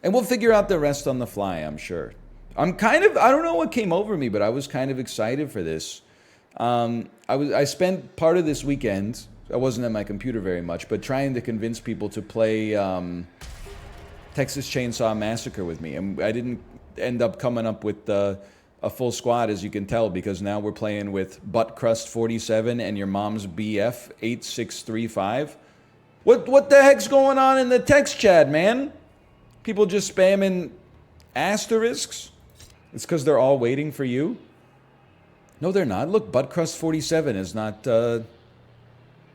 And we'll figure out the rest on the fly, I'm sure. I don't know what came over me, but I was kind of excited for this. I spent part of this weekend, I wasn't at my computer very much, but trying to convince people to play Texas Chainsaw Massacre with me. And I didn't end up coming up with a full squad, as you can tell, because now we're playing with Buttcrust47 and your mom's BF8635. What the heck's going on in the text chat, man? People just spamming asterisks? It's because they're all waiting for you? No, they're not. Look, Buttcrust47 is not... they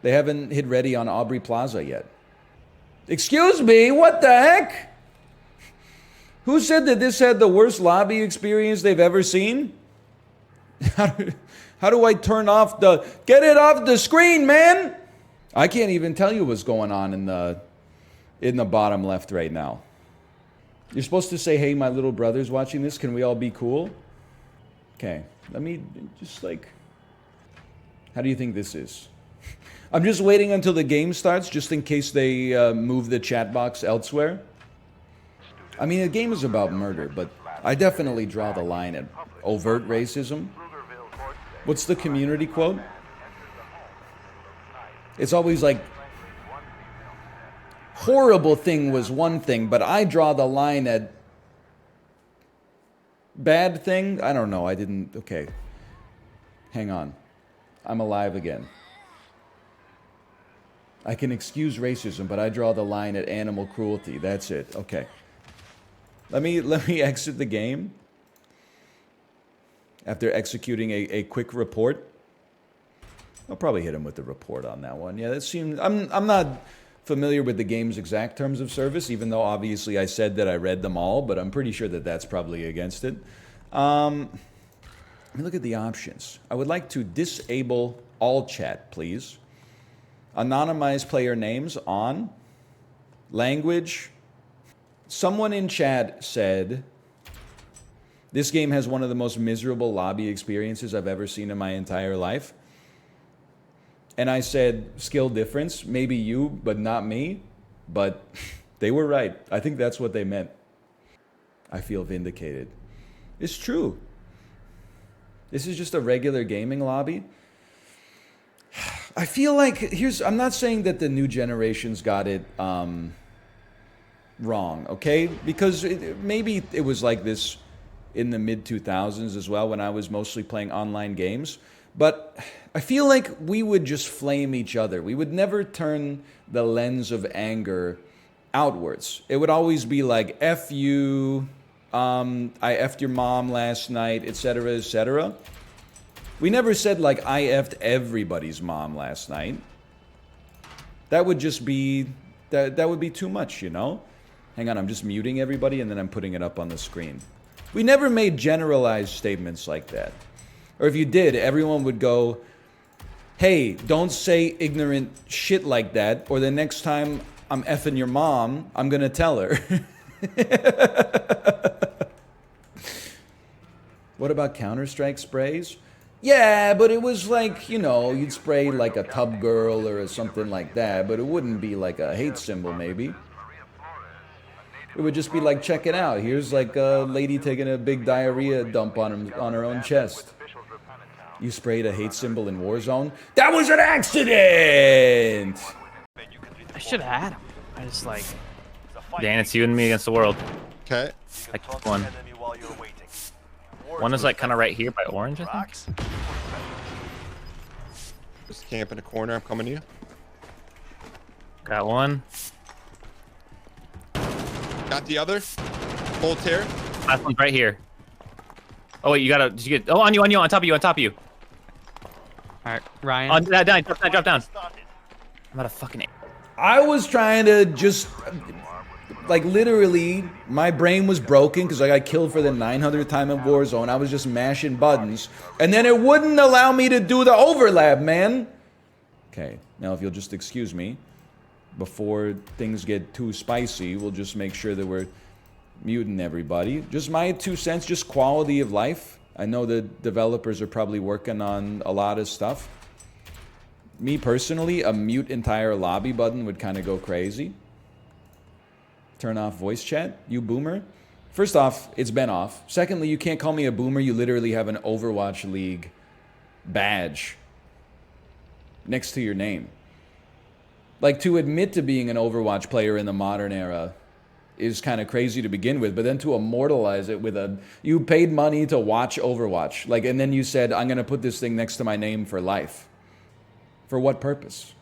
haven't hit ready on Aubrey Plaza yet. Excuse me, what the heck? Who said that this had the worst lobby experience they've ever seen? How do I turn off the... Get it off the screen, man! I can't even tell you what's going on in the bottom left right now. You're supposed to say, hey, my little brother's watching this. Can we all be cool? Okay, let me just like... How do you think this is? I'm just waiting until the game starts, just in case they move the chat box elsewhere. I mean, the game is about murder, but I definitely draw the line at overt racism. What's the community quote? It's always like, horrible thing was one thing, but I draw the line at bad thing? I don't know, I didn't... Okay. Hang on. I'm alive again. I can excuse racism, but I draw the line at animal cruelty. That's it. Okay. Let me exit the game. After executing a quick report. I'll probably hit him with the report on that one. Yeah, that seems... I'm not familiar with the game's exact terms of service, even though obviously I said that I read them all, but I'm pretty sure that that's probably against it. Let me look at the options. I would like to disable all chat, please. Anonymize player names on. Language. Someone in chat said, this game has one of the most miserable lobby experiences I've ever seen in my entire life. And I said, skill difference, maybe you, but not me. But they were right. I think that's what they meant. I feel vindicated. It's true. This is just a regular gaming lobby. I feel like, I'm not saying that the new generations got it wrong, okay? Because maybe it was like this in the mid-2000s as well, when I was mostly playing online games. But I feel like we would just flame each other. We would never turn the lens of anger outwards. It would always be like, F you, I F'd your mom last night, etc., etc. We never said, like, I F'd everybody's mom last night. That would just be, that would be too much, you know? Hang on, I'm just muting everybody and then I'm putting it up on the screen. We never made generalized statements like that. Or if you did, everyone would go, hey, don't say ignorant shit like that, or the next time I'm effing your mom, I'm gonna tell her. What about Counter-Strike sprays? Yeah, but it was like, you know, you'd spray like a tub girl or something like that, but it wouldn't be like a hate symbol, maybe. It would just be like, check it out. Here's like a lady taking a big diarrhea dump on her own chest. You sprayed a hate symbol in Warzone? That was an accident! I should have had him. I just like... Dan, it's you and me against the world. Okay. I killed one. One is like kind of right here by orange, I think. Just camp in a corner. I'm coming to you. Got one. Got the other. Full tear. Last one's right here. Oh wait, you gotta... Did you get... Oh, on you, on top of you, on top of you. Alright, Ryan. On that, down, drop down. I'm not a fucking... I was trying to just, like, literally, my brain was broken because I got killed for the 900th time in Warzone. I was just mashing buttons, and then it wouldn't allow me to do the overlap, man. Okay, now if you'll just excuse me, before things get too spicy, we'll just make sure that we're muting everybody. Just my 2 cents, just quality of life. I know the developers are probably working on a lot of stuff. Me personally, a mute entire lobby button would kind of go crazy. Turn off voice chat, you boomer. First off, it's been off. Secondly, you can't call me a boomer. You literally have an Overwatch League badge next to your name. Like, to admit to being an Overwatch player in the modern era is kind of crazy to begin with, but then to immortalize it with a, you paid money to watch Overwatch, like, and then you said, I'm gonna put this thing next to my name for life. For what purpose?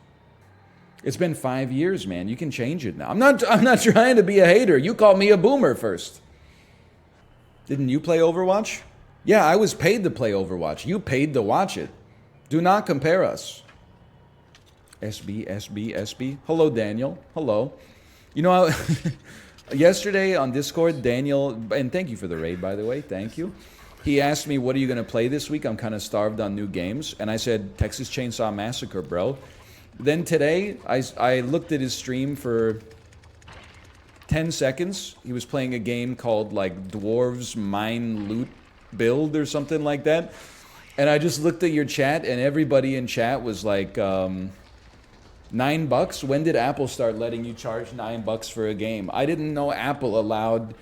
It's been 5 years, man. You can change it now. I'm not trying to be a hater. You called me a boomer first. Didn't you play Overwatch? Yeah, I was paid to play Overwatch. You paid to watch it. Do not compare us. SB. Hello, Daniel. Hello. You know, yesterday on Discord, Daniel, and thank you for the raid, by the way. Thank you. He asked me, what are you going to play this week? I'm kind of starved on new games. And I said, Texas Chainsaw Massacre, bro. Then today, I looked at his stream for 10 seconds. He was playing a game called, like, Dwarves Mine Loot Build or something like that. And I just looked at your chat, and everybody in chat was like, $9? When did Apple start letting you charge $9 for a game? I didn't know Apple allowed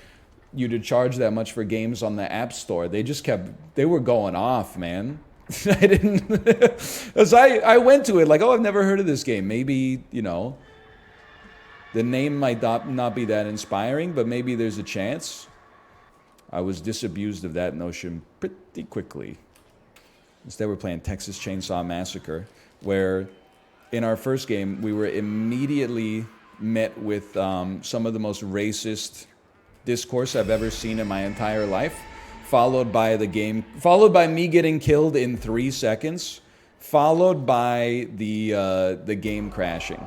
you to charge that much for games on the App Store. They just they were going off, man. I didn't, as I went to it like, oh, I've never heard of this game. Maybe, you know, the name might not be that inspiring, but maybe there's a chance. I was disabused of that notion pretty quickly. Instead, we're playing Texas Chainsaw Massacre, where in our first game, we were immediately met with some of the most racist discourse I've ever seen in my entire life, followed by me getting killed in 3 seconds, followed by the game crashing.